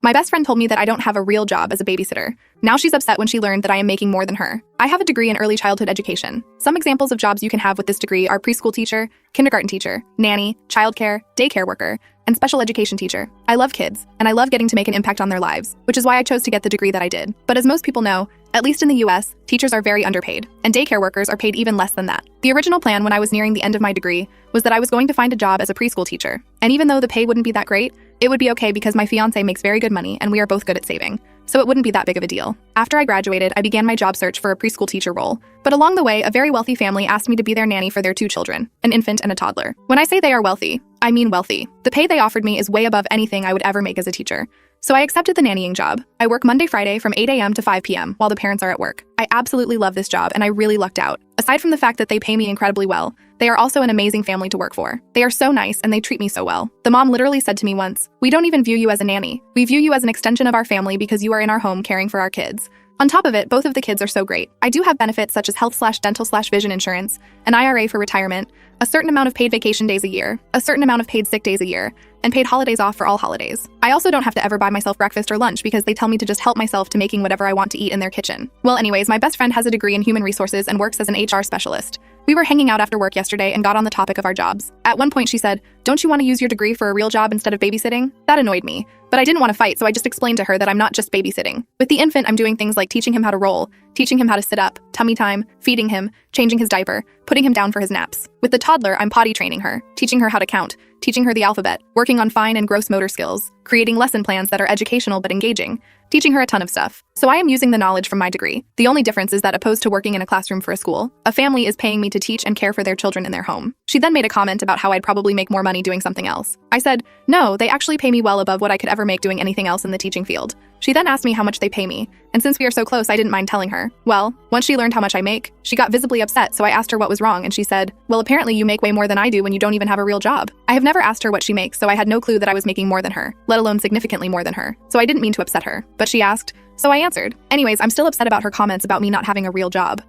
My best friend told me that I don't have a real job as a babysitter. Now she's upset when she learned that I am making more than her. I have a degree in early childhood education. Some examples of jobs you can have with this degree are preschool teacher, kindergarten teacher, nanny, childcare, daycare worker, and special education teacher. I love kids, and I love getting to make an impact on their lives, which is why I chose to get the degree that I did. But as most people know, at least in the US, teachers are very underpaid, and daycare workers are paid even less than that. The original plan when I was nearing the end of my degree was that I was going to find a job as a preschool teacher. And even though the pay wouldn't be that great, it would be okay because my fiancé makes very good money and we are both good at saving. So it wouldn't be that big of a deal. After I graduated, I began my job search for a preschool teacher role. But along the way, a very wealthy family asked me to be their nanny for their 2 children, an infant and a toddler. When I say they are wealthy, I mean wealthy. The pay they offered me is way above anything I would ever make as a teacher. So I accepted the nannying job. I work Monday, Friday from 8 a.m. to 5 p.m. while the parents are at work. I absolutely love this job and I really lucked out. Aside from the fact that they pay me incredibly well, they are also an amazing family to work for. They are so nice and they treat me so well. The mom literally said to me once, "We don't even view you as a nanny. We view you as an extension of our family because you are in our home caring for our kids." On top of it, both of the kids are so great. I do have benefits such as health/dental/vision insurance, an IRA for retirement, a certain amount of paid vacation days a year, a certain amount of paid sick days a year, and paid holidays off for all holidays. I also don't have to ever buy myself breakfast or lunch because they tell me to just help myself to making whatever I want to eat in their kitchen. Well, anyways, my best friend has a degree in human resources and works as an HR specialist. We were hanging out after work yesterday and got on the topic of our jobs. At one point she said, "Don't you want to use your degree for a real job instead of babysitting?" That annoyed me, but I didn't want to fight, so I just explained to her that I'm not just babysitting. With the infant, I'm doing things like teaching him how to roll, teaching him how to sit up, tummy time, feeding him, changing his diaper, putting him down for his naps. With the toddler, I'm potty training her, teaching her how to count, teaching her the alphabet, working on fine and gross motor skills, creating lesson plans that are educational but engaging, teaching her a ton of stuff. So I am using the knowledge from my degree. The only difference is that opposed to working in a classroom for a school, a family is paying me to teach and care for their children in their home. She then made a comment about how I'd probably make more money doing something else. I said, "No, they actually pay me well above what I could ever make doing anything else in the teaching field." She then asked me how much they pay me, and since we are so close, I didn't mind telling her. Well, once she learned how much I make, she got visibly upset, so I asked her what was wrong, and she said, "Well, apparently you make way more than I do when you don't even have a real job." I have never asked her what she makes, so I had no clue that I was making more than her, let alone significantly more than her. So I didn't mean to upset her, but she asked, so I answered. Anyways, I'm still upset about her comments about me not having a real job.